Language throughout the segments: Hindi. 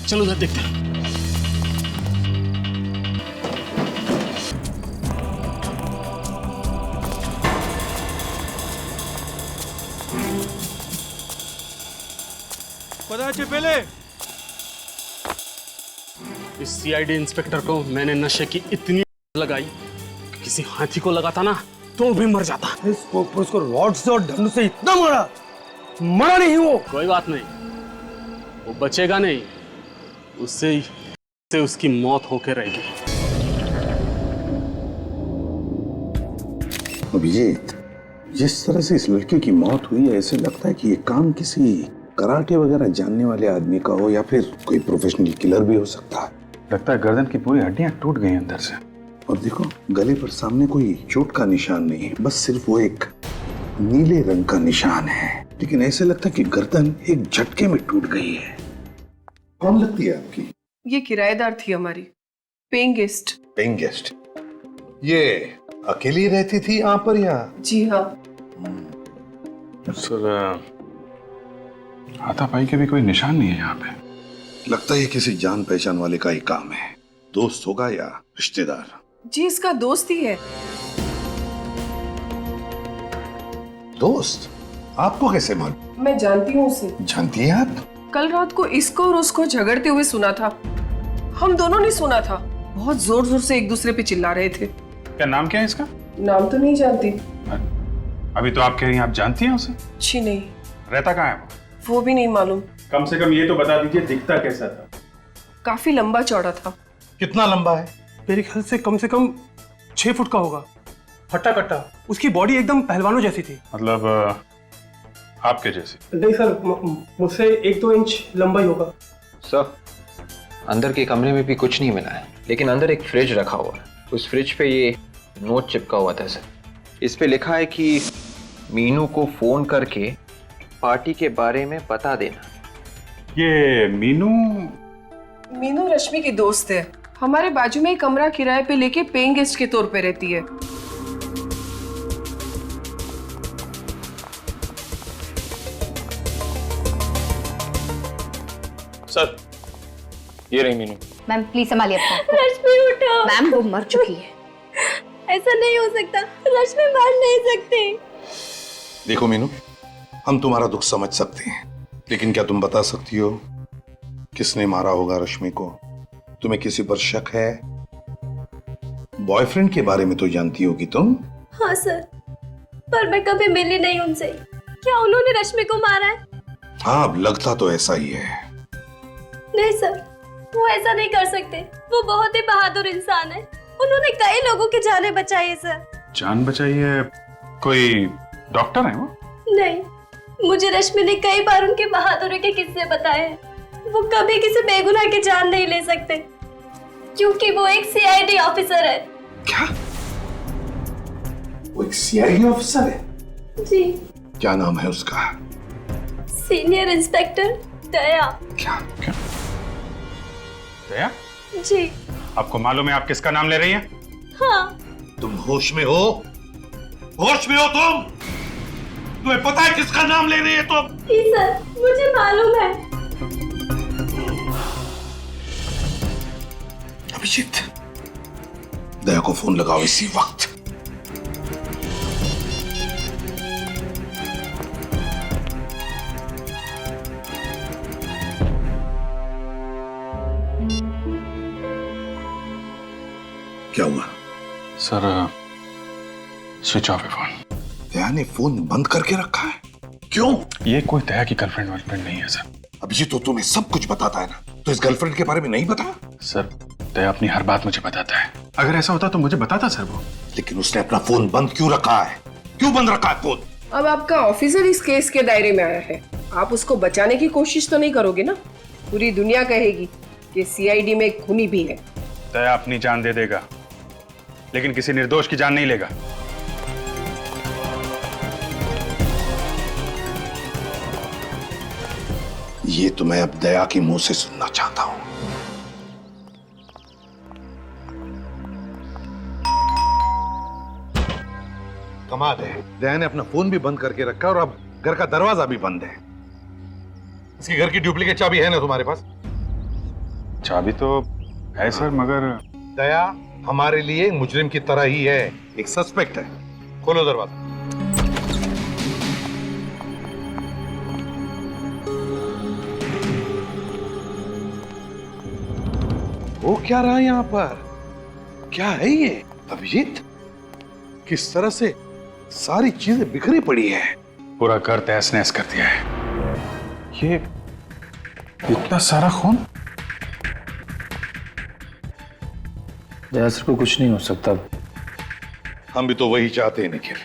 चलो उधर देखते हैं। पहले इस सीआईडी इंस्पेक्टर को मैंने नशे की इतनी लगाई कि किसी हाथी को लगाता ना तो भी मर जाता। उसको रॉड से और डंडू से इतना मारा, मरा नहीं वो। कोई बात नहीं, वो बचेगा नहीं, उससे उसकी मौत होके रहेगी। अभिजीत, जिस तरह से इस लड़के की मौत हुई है, ऐसे लगता है कि ये काम किसी कराटे वगैरह जानने वाले आदमी का हो या फिर कोई प्रोफेशनल किलर भी हो सकता है। लगता है गर्दन की पूरी हड्डियां टूट गई अंदर से। और देखो, गले पर सामने कोई चोट का निशान नहीं है, बस सिर्फ वो एक नीले रंग का निशान है। लेकिन ऐसे लगता है कि गर्दन एक झटके में टूट गई है। कौन लगती है आपकी? ये किराएदार थी हमारी, पेइंग गेस्ट। Paying guest? ये अकेली रहती थी यहाँ पर या? जी हाँ। सर, हाथापाई के भी कोई निशान नहीं है यहाँ पे। लगता है किसी जान पहचान वाले का ही काम है। दोस्त होगा या रिश्तेदार? जी, इसका दोस्त ही है। दोस्त? आपको कैसे मालूम? मैं जानती हूँ उसे। जानती हैं आप? कल रात को इसको और उसको झगड़ते हुए सुना था। हम दोनों ने सुना था। बहुत जोर जोर से एक दूसरे पे चिल्ला रहे थे। क्या नाम क्या है इसका? नाम तो नहीं जानती। अभी तो आप कह रही हैं आप जानती हैं उसे? जी नहीं। रहता कहाँ है वो भी नहीं मालूम। कम से कम ये तो बता दीजिए दिखता कैसा था? काफी लंबा चौड़ा था। कितना लंबा है? मेरे ख्याल से कम 6 फुट का होगा। हट्टा कट्टा, उसकी बॉडी एकदम पहलवानों जैसी थी। मतलब आपके जैसी? नहीं सर, मुझसे 1-2 इंच लंबा ही होगा। सर, अंदर के कमरे में भी कुछ नहीं मिला है, लेकिन अंदर एक फ्रिज रखा हुआ है। उस फ्रिज पे ये नोट चिपका हुआ था सर। इस पे लिखा है कि मीनू को फोन करके पार्टी के बारे में बता देना। ये मीनू रश्मि की दोस्त है। हमारे बाजू में एक कमरा किराए पे लेके पेइंग गेस्ट के तौर पे रहती है। सर, ये रही मीनू। मैम प्लीज संभालिए अपने आप को। रश्मि उठो। मैम वो मर चुकी है। ऐसा नहीं हो सकता, रश्मि मर नहीं सकती। देखो मीनू, हम तुम्हारा दुख समझ सकते हैं, लेकिन क्या तुम बता सकती हो किसने मारा होगा रश्मि को? तुम्हें किसी पर शक है? बॉयफ्रेंड के बारे में तो जानती होगी तुम। हाँ सर, पर मैं कभी मिली नहीं उनसे। क्या उन्होंने रश्मि को मारा है? हाँ, अब लगता तो ऐसा ही है। नहीं सर, वो ऐसा नहीं कर सकते। वो बहुत ही बहादुर इंसान है। उन्होंने कई लोगों की जानें बचाई है सर। जान बचाई है? कोई डॉक्टर है वो? नहीं, मुझे रश्मि ने कई बार उनके बहादुरी के किस्से बताए हैं। वो कभी किसी बेगुनाह की जान नहीं ले सकते, क्योंकि वो एक सीआईडी ऑफिसर है। क्या? वो एक सीआईडी ऑफिसर है? जी। क्या नाम है उसका? सीनियर इंस्पेक्टर दया। क्या? दया? जी। आपको मालूम है आप किसका नाम ले रही हैं? हाँ। तुम होश में हो? होश में हो तुम? तुम्हें पता है किसका नाम ले रही है तुम? जी सर, मुझे मालूम है। अभिजीत, दया को फोन लगाओ इसी वक्त। क्या हुआ? सर, स्विच ऑफ है फोन। दया ने फोन बंद करके रखा है? क्यों? ये कोई दया की गर्लफ्रेंड वर्लफ्रेंड नहीं है सर। अभिजीत तो तुम्हें सब कुछ बताता है ना, तो इस गर्लफ्रेंड के बारे में नहीं बता? सर, दया अपनी हर बात मुझे बताता है। अगर ऐसा होता तो मुझे बताता सर वो। लेकिन उसने अपना फोन बंद क्यों रखा है? क्यों बंद रखा है फोन? अब आपका ऑफिसर इस केस के दायरे में आया है। आप उसको बचाने की कोशिश तो नहीं करोगे ना? पूरी दुनिया कहेगी कि सीआईडी में एक खूनी भी है। दया अपनी जान दे देगा, लेकिन किसी निर्दोष की जान नहीं लेगा। ये तो मैं अब दया के मुंह से सुनना चाहता हूं। कमाल है, दया ने अपना फोन भी बंद करके रखा और अब घर का दरवाजा भी बंद है। इसके घर की डुप्लीकेट चाबी है ना तुम्हारे पास? चाबी तो है सर, मगर दया हमारे लिए मुजरिम की तरह ही है, एक सस्पेक्ट है। खोलो दरवाजा। वो क्या रहा यहाँ पर? क्या है ये अभिजीत? किस तरह से सारी चीजें बिखरी पड़ी है। पूरा घर तहस नहस कर दिया है। ये इतना सारा खून। दया सर को कुछ नहीं हो सकता। हम भी तो वही चाहते हैं निखिल,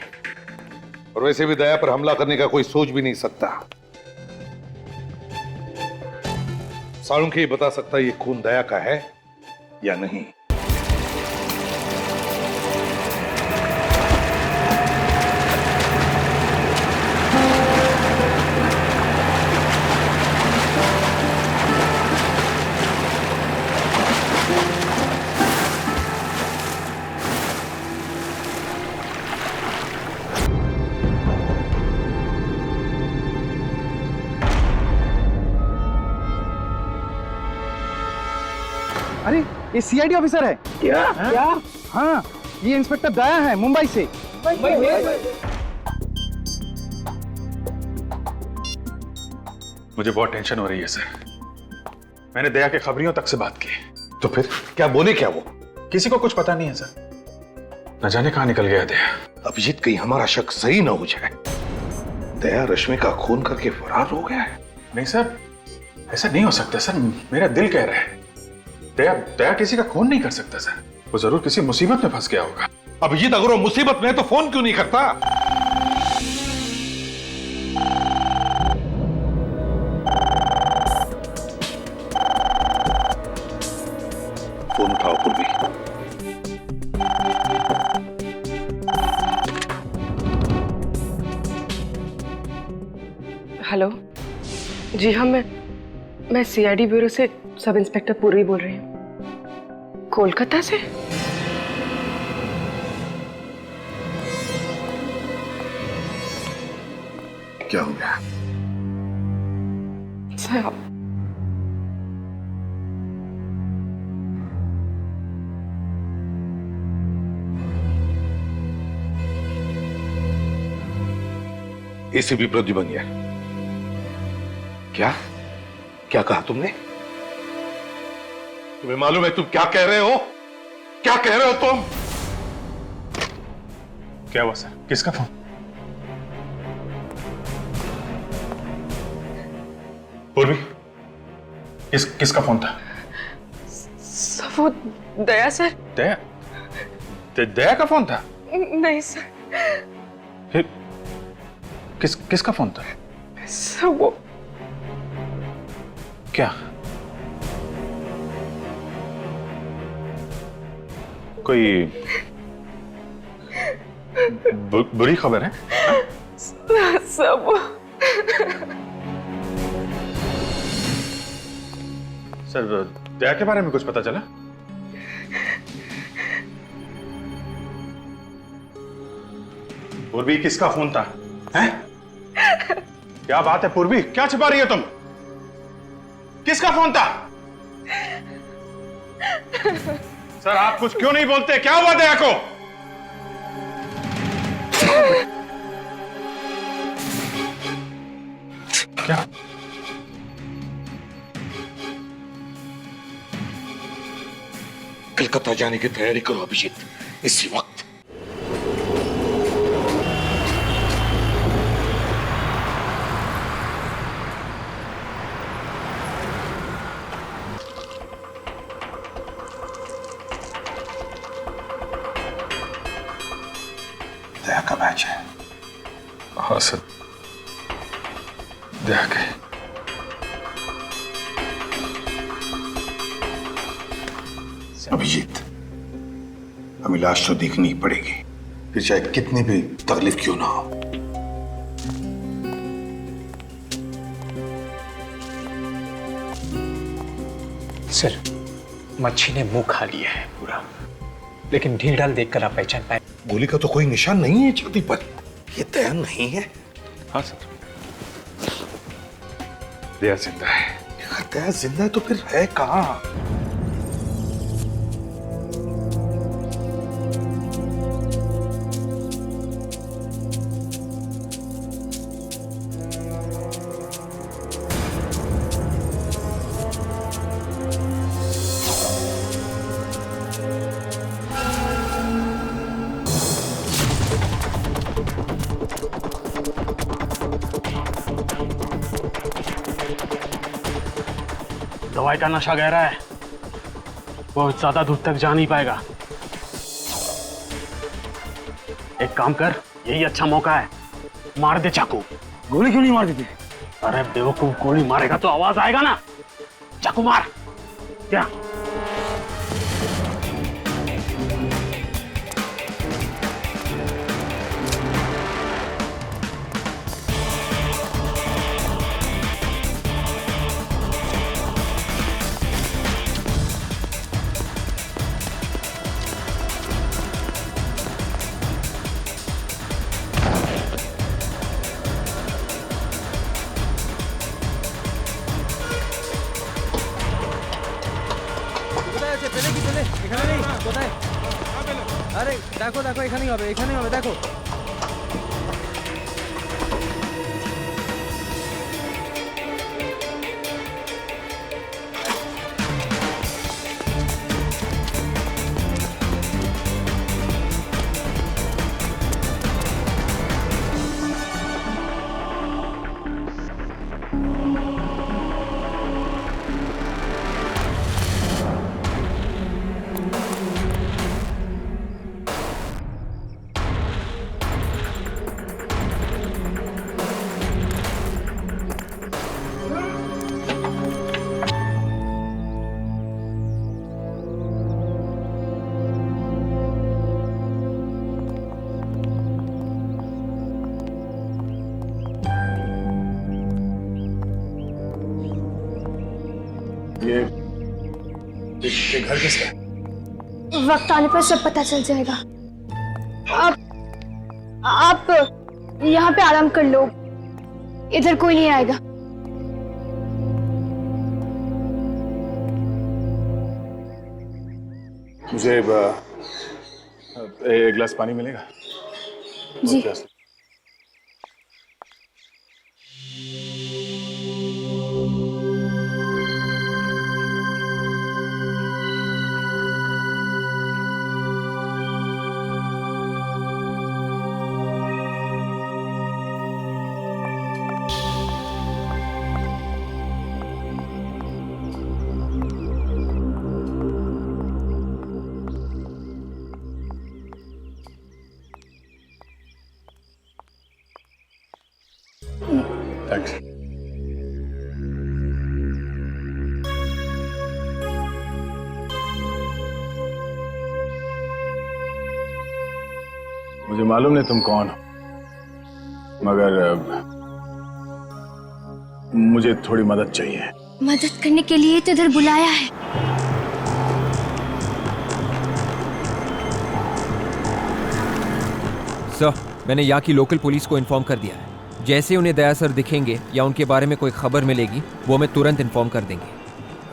और वैसे भी दया पर हमला करने का कोई सोच भी नहीं सकता। साळुंखे ही बता सकता ये खून दया का है या नहीं। अरे ये सीआईडी ऑफिसर है। क्या? हाँ, ये इंस्पेक्टर दया है, मुंबई से। मुझे बहुत टेंशन हो रही है सर। मैंने दया के खबरियों तक से बात की। तो फिर क्या बोले क्या वो? किसी को कुछ पता नहीं है सर। न जाने कहां निकल गया दया। अभिजीत कहीं हमारा शक सही ना हो जाए, दया रश्मि का खून करके फरार हो गया है। नहीं सर, ऐसा नहीं हो सकता सर। मेरा दिल कह रहा है दया किसी का खून नहीं कर सकता सर। वो जरूर किसी मुसीबत में फंस गया होगा। अभिजीत अगर वो मुसीबत में है तो फोन क्यों नहीं करता? फोन उठाओ पूर्वी। हेलो जी हाँ, मैं सीआईडी ब्यूरो से सब इंस्पेक्टर पूर्वी बोल रही हूँ, कोलकाता से। क्या हो गया? सर एसीपी प्रद्युमन, क्या क्या कहा तुमने? तुम्हें मालूम है तुम क्या कह रहे हो? क्या कह रहे हो तुम? क्या हुआ सर? किसका फोन? पूर्वी, किसका फोन था? सर वो दया सर। दया का फोन था? नहीं सर। फिर किसका फोन था? सर वो क्या कोई बुरी खबर है? सब सर, दया के बारे में कुछ पता चला? पूर्वी, किसका फोन था? हैं? क्या बात है पूर्वी, क्या छिपा रही हो तुम? किसका फोन था? सर, आप कुछ क्यों नहीं बोलते? क्या हुआ दया को? क्या? कलकत्ता जाने की तैयारी करो अभिजीत, इसी वक्त। दया का बैच है। हाँ सर, दया के। अभिजीत, हमें लाश तो देखनी ही पड़ेगी, फिर चाहे कितनी भी तकलीफ क्यों ना हो। सर, मच्छी ने मुंह खा लिया है पूरा, लेकिन ढील ढाल देखकर आप पहचान पाए। गोली का तो कोई निशान नहीं है छाती पर। ये दया नहीं है। हाँ सर, दया जिंदा है। दया जिंदा है तो फिर है कहाँ? दवाई का नशा गहरा है, बहुत ज्यादा दूर तक जा नहीं पाएगा। एक काम कर, यही अच्छा मौका है, मार दे चाकू। गोली क्यों नहीं मार देते? अरे बेवकूफ, गोली मारेगा तो आवाज आएगा ना। चाकू मार। क्या? আরে দেখো দেখো এখানেই হবে দেখো। ये घर किसका है? वक्त आने पर सब पता चल जाएगा। आप यहाँ पे आराम कर लो, इधर कोई नहीं आएगा। मुझे एक गिलास पानी मिलेगा? जी। थैंक्स। मुझे मालूम नहीं तुम कौन हो, मगर मुझे थोड़ी मदद चाहिए। मदद करने के लिए तो इधर बुलाया है। सर, मैंने यहाँ की लोकल पुलिस को इन्फॉर्म कर दिया है। जैसे उन्हें दया सर दिखेंगे या उनके बारे में कोई खबर मिलेगी, वो हमें तुरंत इन्फॉर्म कर देंगे।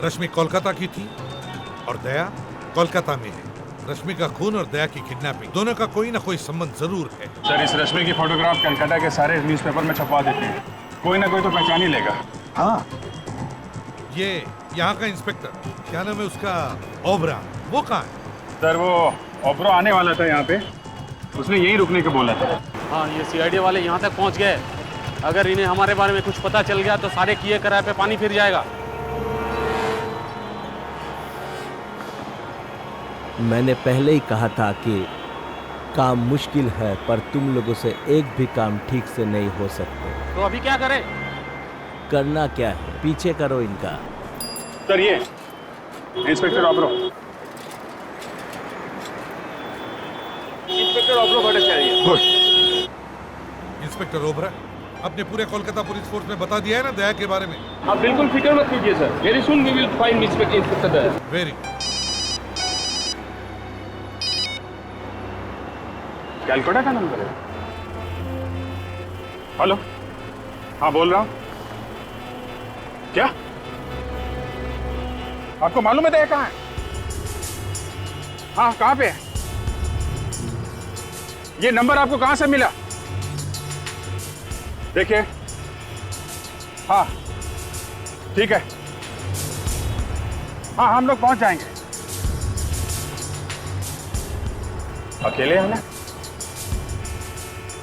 रश्मि कोलकाता की थी और दया कोलकाता में है। रश्मि का खून और दया की किडनैपिंग, दोनों का कोई ना कोई संबंध जरूर है। सर, इस रश्मि की फोटोग्राफ कलकत्ता के सारे न्यूज़पेपर में छपवा देते हैं, कोई ना कोई तो पहचान ही लेगा। हाँ, ये यहाँ का इंस्पेक्टर, क्या नाम है उसका, ओबरा, वो कहाँ है? सर, वो ओबरा आने वाला था यहाँ पे, उसने यहीं रुकने को बोला था। हाँ, ये सीआईडी वाले यहाँ तक पहुँच गए। अगर इन्हें हमारे बारे में कुछ पता चल गया तो सारे किए कराए पे पानी फिर जाएगा। मैंने पहले ही कहा था कि काम मुश्किल है, पर तुम लोगों से एक भी काम ठीक से नहीं हो सकते। तो अभी क्या करें? करना क्या है, पीछे करो इनका। सर, ये inspector Obra. Inspector Obra Bhattacharya. Good. Inspector Obra, अपने पूरे कोलकाता पुलिस फोर्स में बता दिया है ना दया के बारे में? आप बिल्कुल फिक्र मत कीजिए sir, very soon we will find inspector Daya. Very. Calcutta का नंबर है। हेलो, हाँ बोल रहा हूँ। क्या आपको मालूम है दया कहाँ है? हाँ, कहाँ पे है? ये नंबर आपको कहाँ से मिला? देखिए, हाँ ठीक है, हाँ हम लोग पहुंच जाएंगे। अकेले हैं ना?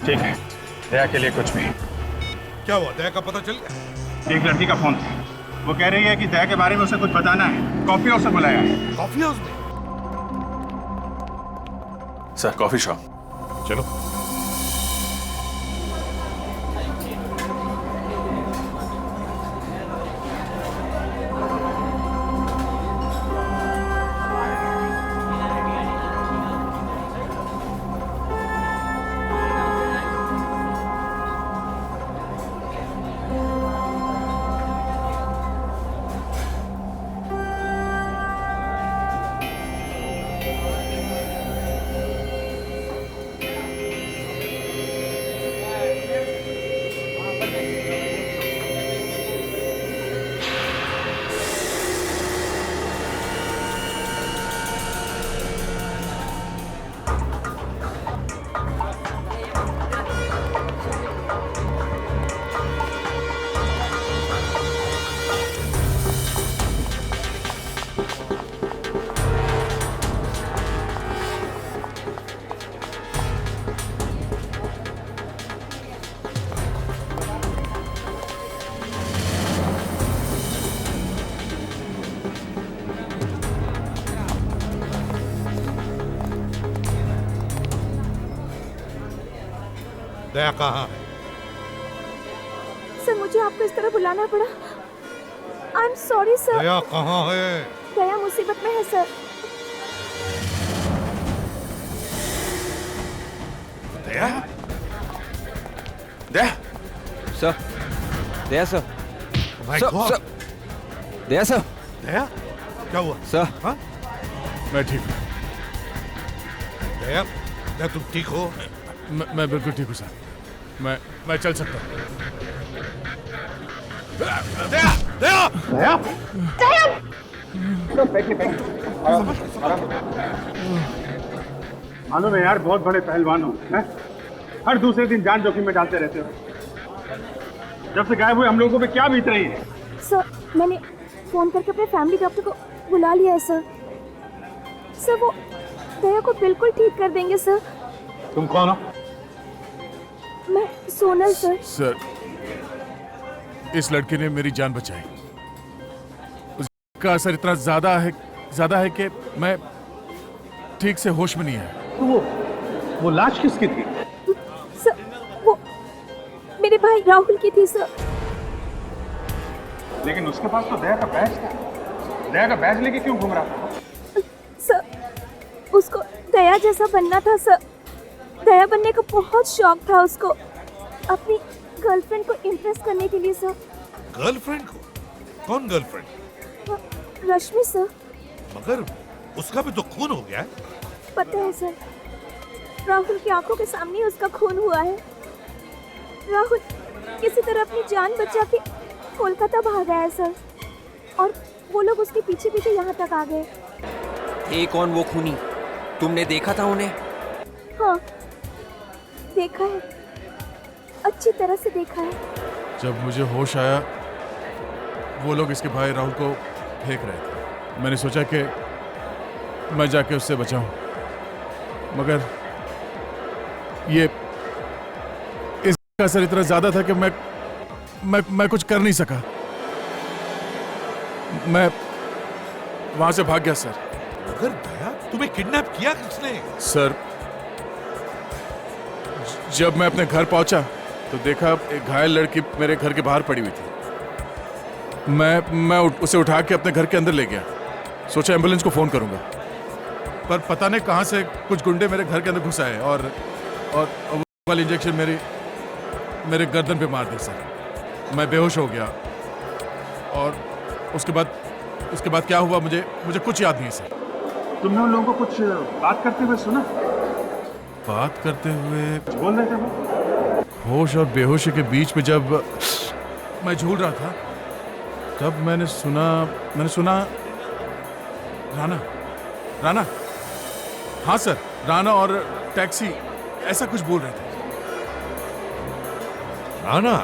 ठीक है, दया के लिए कुछ भी। क्या हुआ, दया का पता चल गया? एक लड़की का फोन था, वो कह रही है कि दया के बारे में उसे कुछ बताना है। कॉफी हाउस से बुलाया है। कॉफी हाउस में? सर कॉफी शॉप चलो। दया कहाँ है? सर मुझे आपको इस तरह बुलाना पड़ा। I am sorry sir. Daya कहाँ है? दया मुसीबत में है sir. Daya? Daya? Sir, Daya sir. My sir, God. Sir. Daya sir. Daya? क्या हुआ? सर। हाँ? मैं ठीक हूँ। दया? दया तुम ठीक हो? मैं बिल्कुल ठीक हूँ सर। मैं चल सकता हूँ। दया! दया! दया? दया! मालूम है यार, बहुत बड़े पहलवान हो, हैं? हर दूसरे दिन जान जोखिम में डालते रहते हो। जब से गायब हुए हम लोगों पे क्या बीत रही है? सर मैंने फोन करके अपने फैमिली डॉक्टर को बुला लिया है सर। सर वो दया को बिल्कुल ठीक कर देंगे सर। तुम कौन हो? मैं सोनल सर। सर, इस लड़के ने मेरी जान बचाई। उसका असर इतना ज्यादा है कि मैं ठीक से होश में नहीं है। तो वो लाश किसकी थी? सर वो मेरे भाई राहुल की थी सर। लेकिन उसके पास तो दया का बैज था। दया का बैज लेके क्यों घूम रहा था? सर उसको दया जैसा बनना था सर। दया बनने का बहुत शौक था उसको, अपनी गर्लफ्रेंड को इम्प्रेस करने के लिए सर। गर्लफ्रेंड को? कौन गर्लफ्रेंड? रश्मि सर। मगर उसका भी तो खून हो गया है। पता है सर, राहुल की आंखों के सामने उसका खून हुआ है। राहुल किसी तरह अपनी जान बचा के कोलकाता भाग गया है सर, और वो लोग उसके पीछे पीछे यहाँ तक आ गए। एक कौन वो खूनी? तुमने देखा था उन्हें? हाँ देखा है, अच्छी तरह से देखा है। जब मुझे होश आया, वो लोग इसके भाई राहुल को फेंक रहे थे। मैंने सोचा कि मैं जाके उससे बचाऊं, मगर ये इसका असर इतना ज्यादा था कि मैं कुछ कर नहीं सका। मैं वहां से भाग गया सर। मगर दया, तुम्हें किडनैप किया किसने? सर, जब मैं अपने घर पहुंचा तो देखा एक घायल लड़की मेरे घर के बाहर पड़ी हुई थी। मैं उसे उठा के अपने घर के अंदर ले गया। सोचा एम्बुलेंस को फोन करूंगा, पर पता नहीं कहां से कुछ गुंडे मेरे घर के अंदर घुस आए और वो वाला इंजेक्शन मेरे गर्दन पे मार दिया सर। मैं बेहोश हो गया, और उसके बाद क्या हुआ मुझे कुछ याद नहीं सर। तुमने उन लोगों को कुछ बात करते हुए सुना? बात करते हुए बोल रहे थे वो? होश और बेहोशी के बीच में जब मैं झूल रहा था, तब मैंने सुना राना। हाँ सर, राना और टैक्सी ऐसा कुछ बोल रहे थे। राना?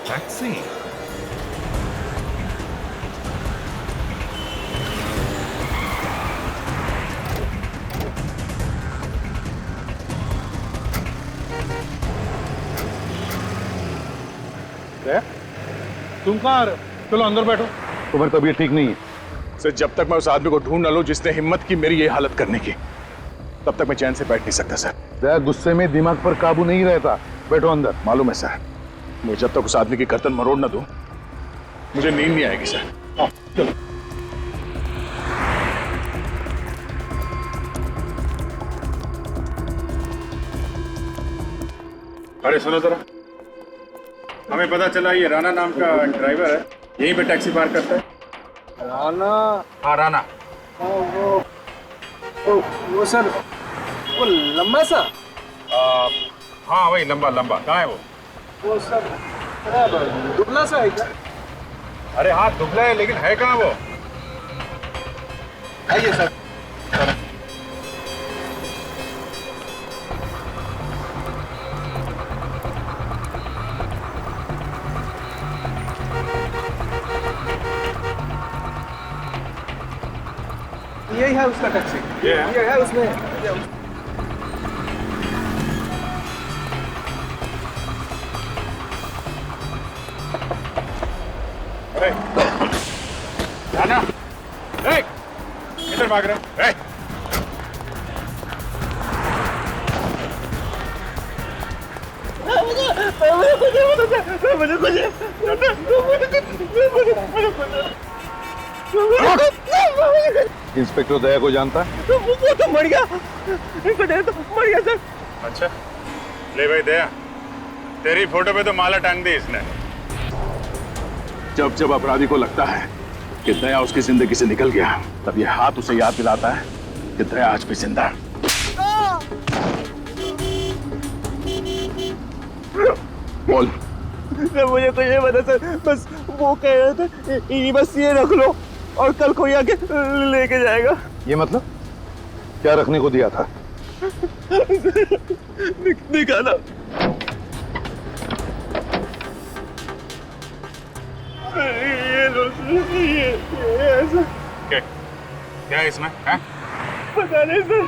टैक्सी? तुम कहाँ आ रहे हो? चलो अंदर बैठो। तुम्हारी तबीयत ठीक नहीं है सर। जब तक मैं उस आदमी को ढूंढ न लूं जिसने हिम्मत की मेरी ये हालत करने की, तब तक मैं चैन से बैठ नहीं सकता सर। दया गुस्से में दिमाग पर काबू नहीं रहता। बैठो अंदर। मालूम है सर, मैं जब तक उस आदमी की गर्दन मरोड़ न दूं मुझे नींद नहीं आएगी सर। चलो। अरे सुनो जरा, हमें पता चला ये राणा नाम का ड्राइवर है, यहीं पे टैक्सी पार्क करता है। राणा? हाँ राणा। वो सर, वो लंबा सा? हाँ वही लंबा लंबा। कहाँ है वो सर दुबला सा है क्या? अरे हाँ दुबला है, लेकिन है कहाँ वो? आइए सर। यही है उसका टैक्सी। ये है उसमें। राणा, किधर भाग रहे हैं? इंस्पेक्टर दया को जानता है? वो तो मर गया। इंस्पेक्टर तो मर गया सर। अच्छा ले भाई दया, तेरी फोटो पे तो माला टांग दी इसने। जब जब अपराधी को लगता है कि दया उसकी जिंदगी से निकल गया, तब ये हाथ उसे याद दिलाता है कि दया आज भी जिंदा है। बोल। सर मुझे तो ये पता सर, बस वो कह रहे थे बस ये रख लो और कल कोई आके लेके जाएगा। ये मतलब क्या रखने को दिया था? निकाला। ये लो ये ऐसा। क्या है इसमें? है? पता नहीं सर।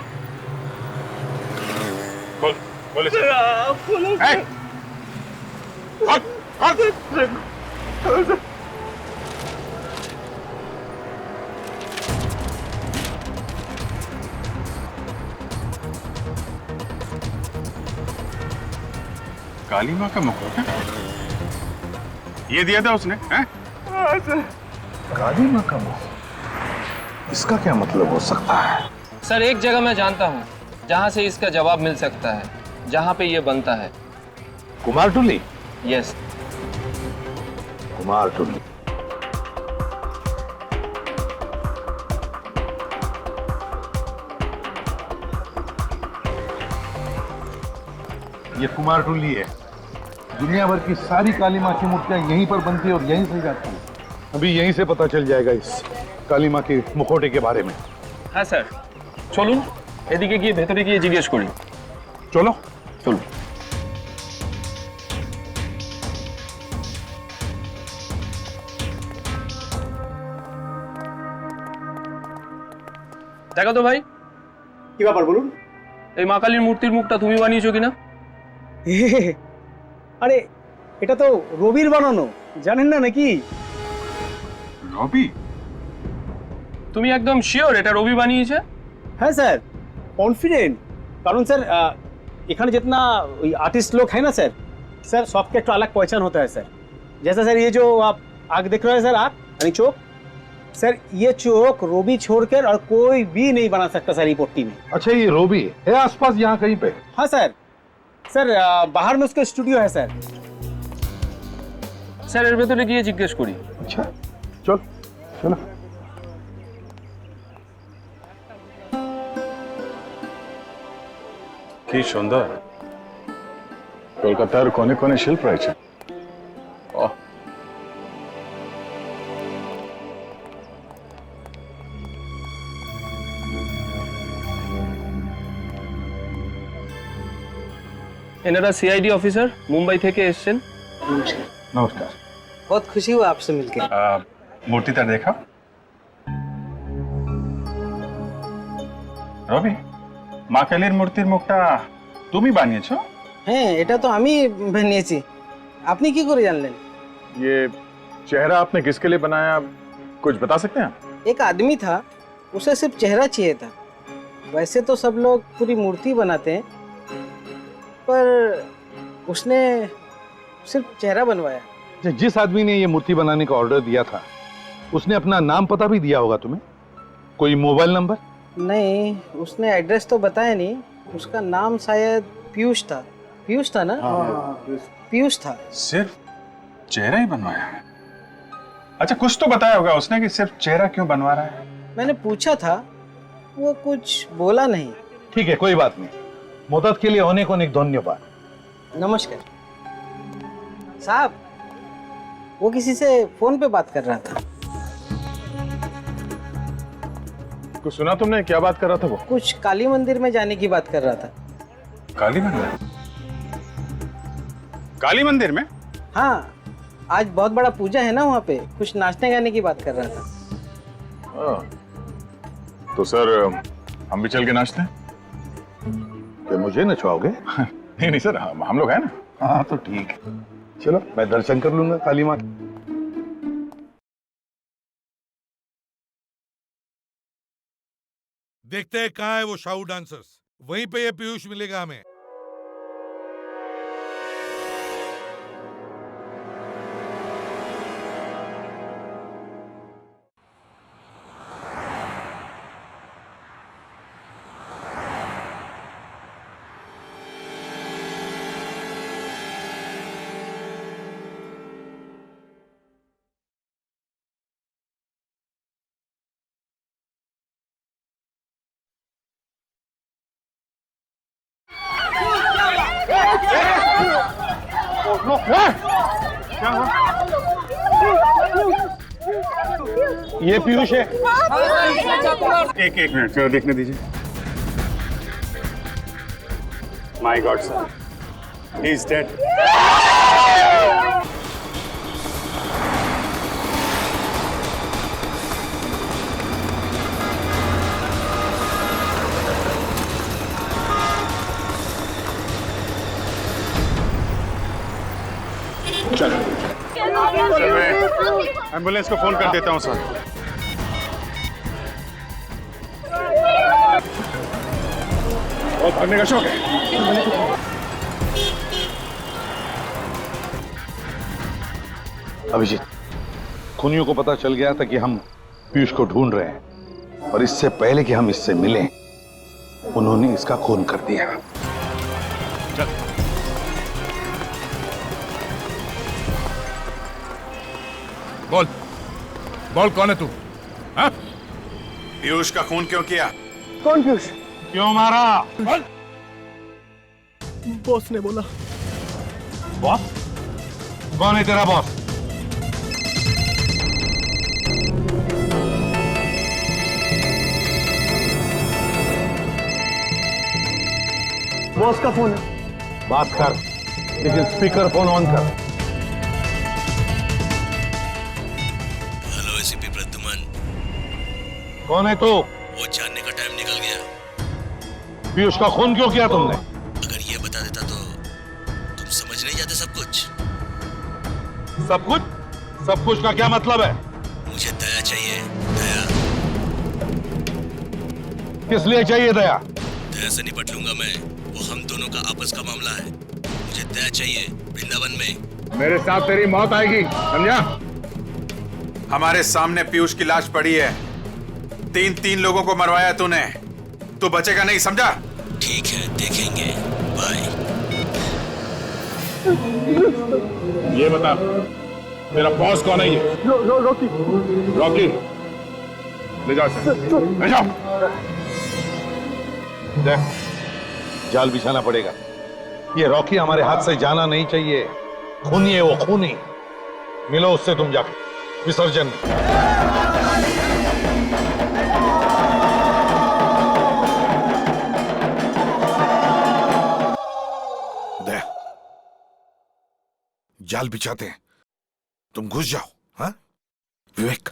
बोल बोल इसे। आप बोलो। काली माँ का मुखौटा ये दिया था उसने? हैं? काली माँ का मुंह, इसका क्या मतलब हो सकता है? सर एक जगह मैं जानता हूँ जहाँ से इसका जवाब मिल सकता है, जहाँ पे ये बनता है। कुमारटुली? यस। कुमारटुली। ये कुमारटुली है। दुनिया भर की सारी काली माँ की मूर्तियां यहीं पर बनती है और यहीं से जाती है। अभी यहीं से पता चल जाएगा इस काली माँ के मुखौटे के बारे में। हाँ सर, চলুন এদিকে গিয়ে ভেতরে গিয়ে জিজ্ঞেস করি। चलो চলুন। দেখো তো ভাই, কি ব্যাপার বলুন? এই মা কালীর মূর্তির মুখটা তুমি বানিয়েছো কিনা? আরে এটা তো রবির বানানো, জানেন না নাকি? রবি? তুমি একদম শিওর এটা রবি বানিয়েছে? हाँ सर, कॉन्फिडेंट। कारण सर इखाने जितना आर्टिस्ट लोग है ना सर, सर सबके एक अलग पहचान होता है सर। जैसा सर ये जो आप आग देख रहे हैं सर, आग यानी चौक, सर ये चौक रोबी छोड़कर और कोई भी नहीं बना सकता सर ये पट्टी में। अच्छा ये रोबी है आसपास यहाँ कहीं पे? हाँ सर, सर बाहर में उसका स्टूडियो है सर। স্যার এর ভেতরে গিয়ে জিজ্ঞেস করি। अच्छा चल चलो। কি সুন্দর, কলকাতার কোনে কোনে শিল্প রয়েছে। এনারা সিআইডি অফিসার, মুম্বাই থেকে এসেছেন। নমস্কার। बहुत खुशी हुआ आपसे मिलकर। মূর্তিটা দেখা। রবি, মা কালীর মূর্তির মুখটা তুমি বানিয়েছো? হ্যাঁ এটা তো আমি বানিয়েছি। আপনি কি করে জানলেন? ये चेहरा आपने किसके लिए बनाया, कुछ बता सकते हैं आप? एक आदमी था, उसे सिर्फ चेहरा चाहिए था। वैसे तो सब लोग पूरी मूर्ति बनाते हैं, पर उसने सिर्फ चेहरा बनवाया। जिस आदमी ने ये मूर्ति बनाने का ऑर्डर दिया था उसने अपना नाम पता भी दिया होगा तुम्हें? कोई मोबाइल नंबर? नहीं, उसने एड्रेस तो बताया नहीं। उसका नाम शायद पीयूष था। पीयूष था ना? पीयूष था। सिर्फ चेहरा ही बनवाया है? अच्छा, कुछ तो बताया होगा उसने कि सिर्फ चेहरा क्यों बनवा रहा है? मैंने पूछा था, वो कुछ बोला नहीं। ठीक है, कोई बात नहीं। मदद के लिए होने को अनेक धन्यवाद। नमस्कार साहब। वो किसी से फोन पे बात कर रहा था। कुछ सुना तुमने? क्या बात कर रहा था वो? कुछ काली मंदिर में जाने की बात कर रहा था। काली मंदिर? काली मंदिर में? हाँ, आज बहुत बड़ा पूजा है ना वहाँ पे। कुछ नाचने गाने की बात कर रहा था। तो सर हम भी चल के नाचते हैं? क्या मुझे नचवाओगे? नहीं नहीं सर, हम लोग हैं ना। हाँ तो ठीक है, चलो मैं दर्शन कर लूंगा काली माँ। देखते हैं कहाँ है वो शाहू डांसर्स। वहीं पे ये पीयूष मिलेगा हमें। ये पीयूष है। एक मिनट चलो देखने दीजिए। My God sir, he is dead. चलो मैं एम्बुलेंस को फोन कर देता हूँ सर। बहुत भागने का शौक है। अभिजीत, खूनियों को पता चल गया था कि हम पीयूष को ढूंढ रहे हैं, और इससे पहले कि हम इससे मिलें उन्होंने इसका खून कर दिया। चल। बोल बोल, कौन है तू? हाँ? पीयूष का खून क्यों किया? कौन पीयूष? क्यों मारा? बॉस ने बोला। बॉस? कौन है तेरा बॉस? बॉस का फोन है। बात कर, लेकिन स्पीकर फोन ऑन कर। Hello ACP Pradyuman. कौन है तू? वो जानने का टाइम निकल गया। पीयूष का खून क्यों किया तुमने? अगर ये बता देता तो तुम समझ नहीं जाते सब कुछ। सब कुछ? सब कुछ का क्या मतलब है? मुझे दया चाहिए, दया। किस लिए चाहिए दया? दया से निपट लूंगा मैं, वो हम दोनों का आपस का मामला है। मुझे दया चाहिए वृंदावन में। मेरे साथ तेरी मौत आएगी, समझा? हमारे सामने पीयूष की लाश पड़ी है। तीन लोगों को मरवाया तूने, तू बचेगा नहीं, समझा? ठीक है, देखेंगे। बाय। ये बता, मेरा बॉस कौन है? ये रॉकी। रॉकी, ले जाओ इसे, ले जाओ। देख, जाल बिछाना पड़ेगा। ये रॉकी हमारे हाथ से जाना नहीं चाहिए। खूनी है वो, खूनी। मिलो उससे तुम जाके विसर्जन। दया, जाल बिछाते हैं, तुम घुस जाओ। हाँ विवेक?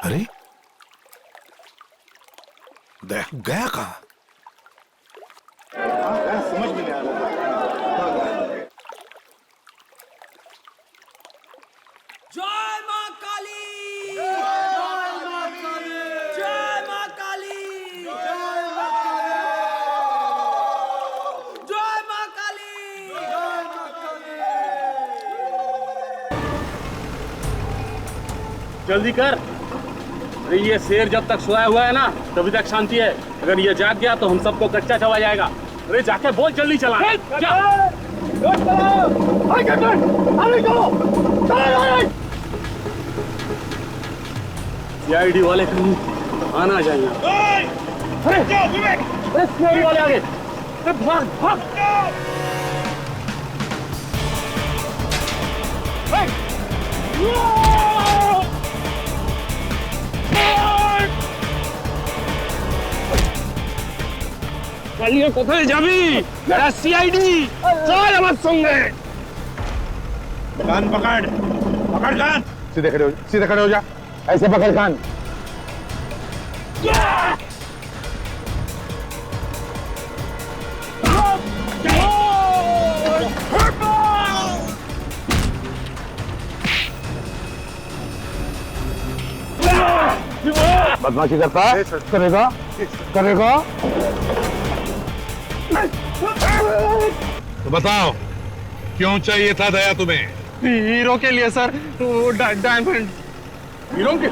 अरे दया गया कहाँ? समझ में नहीं आ रहा। जय मां काली, जय मां काली, जय मां काली, जय मां काली, जय मां काली, जय मां काली। जल्दी कर। अरे ये शेर जब तक सोया हुआ है ना तभी तक शांति है। अगर ये जाग गया तो हम सबको कच्चा चबा जाएगा। अरे जाके बोल जल्दी चला। सीआईडी वाले कहीं आना चाहिए। अरे सीआईडी वाले आगे। अरे भाग भाग। কালিয়ে কোথায় যাবি? এরা সিআইডি, চল আমার সঙ্গে। कान पकड़, पकड़ कान। सीधे खड़े हो, सीधे खड़े हो जा। ऐसे पकड़ कान। बदमाशी करता है? करेगा? करेगा? तो बताओ क्यों चाहिए था दया तुम्हें? हीरो के लिए सर, वो डायमंड। हीरो के?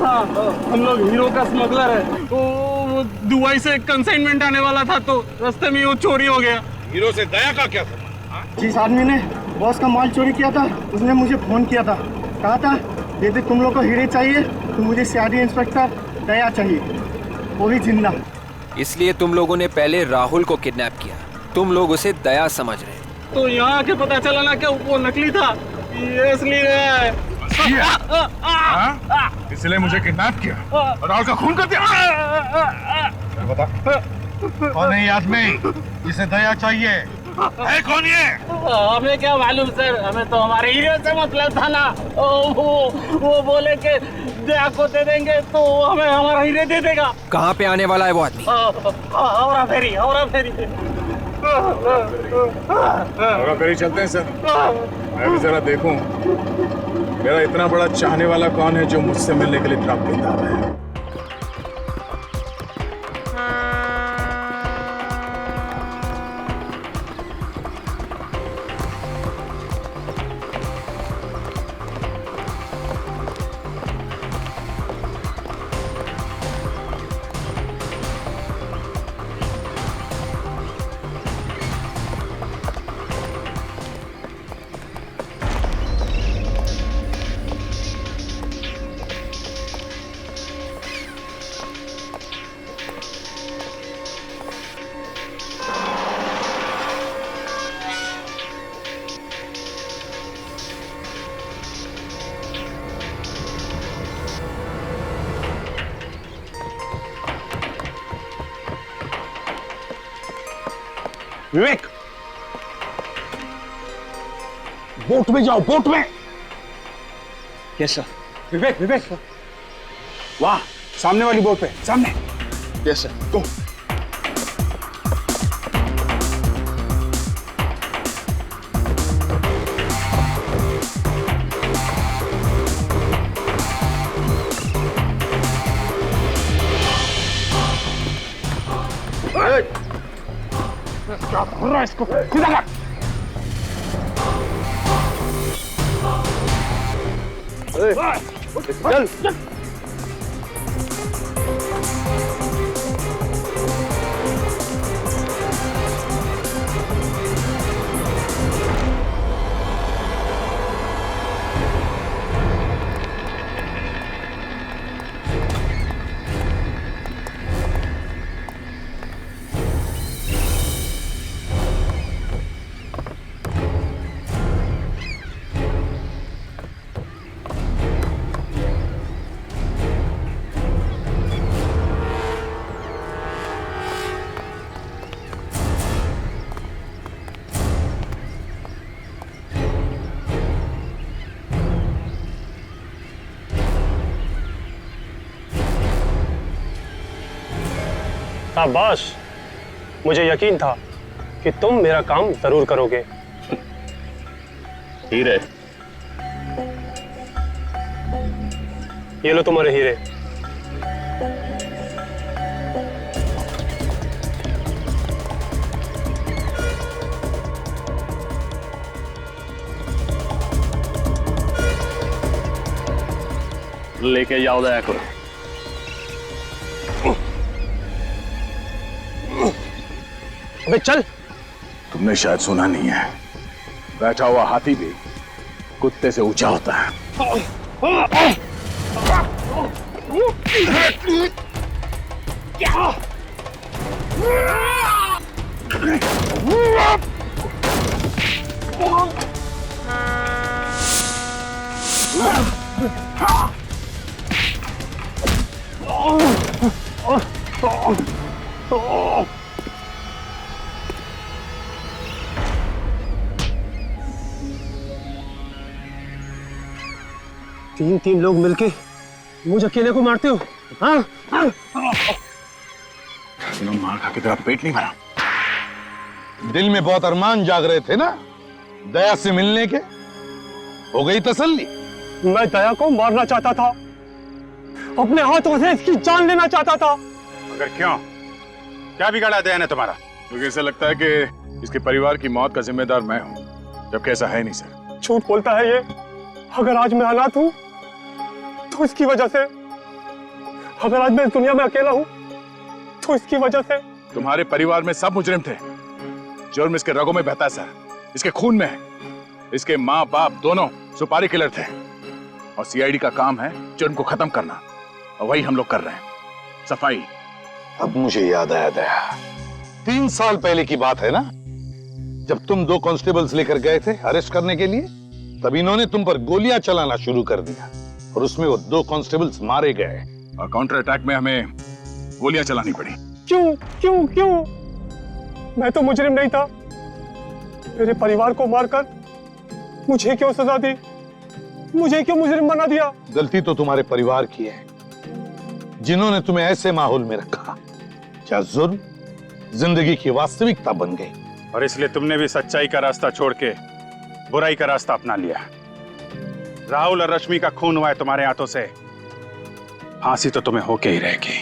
हाँ, हम लोग हीरो का स्मगलर है। वो दुबई से कंसाइनमेंट आने वाला था तो रास्ते में वो चोरी हो गया। हीरो से दया का क्या संबंध? जिस आदमी ने बॉस का माल चोरी किया था उसने मुझे फोन किया था, कहा था यदि तुम लोग को हीरे चाहिए तो मुझे सीआईडी इंस्पेक्टर दया चाहिए, वो भी जिंदा। इसलिए तुम लोगों ने पहले राहुल को किडनैप किया। तुम लोग उसे दया समझ रहे। तो यहाँ आके पता चला ना कि वो नकली था, ये असली है। इसलिए मुझे किडनैप किया और राहुल का खून कर दिया। बता कौन है ये आदमी जिसे दया चाहिए? है कौन ये? हमें क्या मालूम सर, हमें तो हमारे हीरो से मतलब था ना। वो बोले कि दया को दे देंगे तो हमें हमारा हीरे दे देगा। कहाँ पे आने वाला है वो आदमी? औरा फेरी, औरा फेरी। औरा फेरी चलते हैं सर। मैं भी जरा देखूं मेरा इतना बड़ा चाहने वाला कौन है जो मुझसे मिलने के लिए इतना बेताब है। विवेक, बोट में जाओ, बोट में। Yes sir. विवेक, विवेक, वाह, सामने वाली बोट पे, सामने। यस सर, गो। क्या कर रहा है इसको? सीधा कर। चल चल। शाबाश, मुझे यकीन था कि तुम मेरा काम जरूर करोगे। हीरे, ये लो तुम्हारे हीरे। लेके जाओ दया को। अबे चल। तुमने शायद सुना नहीं है, बैठा हुआ हाथी भी कुत्ते से ऊंचा होता है। तीन लोग मिलके मुझे अकेले को मारते हो? हाँ? मार खा के तेरा पेट नहीं भरा? दिल में बहुत अरमान जाग रहे थे ना दया से मिलने के, हो गई तसल्ली? मैं दया को मारना चाहता था, अपने हाथों से इसकी जान लेना चाहता था। मगर क्यों? क्या बिगाड़ा दया ने तुम्हारा? मुझे ऐसा लगता है कि इसके परिवार की मौत का जिम्मेदार मैं हूं, जबकि ऐसा है नहीं सर। झूठ बोलता है ये। अगर आज मैं अनाथ हूं तो इसकी वजह से, अगर आज मैं इस दुनिया में अकेला हूं तो इसकी वजह से। तुम्हारे परिवार में सब मुजरिम थे। जुर्म इसके रगों में बहता है सर, इसके खून में है। इसके माँ बाप दोनों सुपारी किलर थे और सीआईडी का काम है जुर्म को खत्म करना, और वही हम लोग कर रहे हैं, सफाई। अब मुझे याद आया दया, 3 साल पहले की बात है ना, जब तुम 2 कांस्टेबल्स लेकर गए थे अरेस्ट करने के लिए, तब इन्होंने तुम पर गोलियां चलाना शुरू कर दिया और उसमें वो 2 कांस्टेबल्स मारे गए और काउंटर अटैक में हमें गोलियां चलानी पड़ी। क्यों क्यों क्यों? मैं तो मुजरिम नहीं था। मेरे परिवार को मारकर मुझे क्यों सजा दी? मुझे क्यों मुजरिम बना दिया? गलती तो तुम्हारे परिवार की है, जिन्होंने तुम्हें ऐसे माहौल में रखा क्या जुर्म जिंदगी की वास्तविकता बन गई। और इसलिए तुमने भी सच्चाई का रास्ता छोड़ के बुराई का रास्ता अपना लिया। राहुल और रश्मि का खून हुआ है तुम्हारे हाथों से, फांसी तो तुम्हें होके ही रहेगी।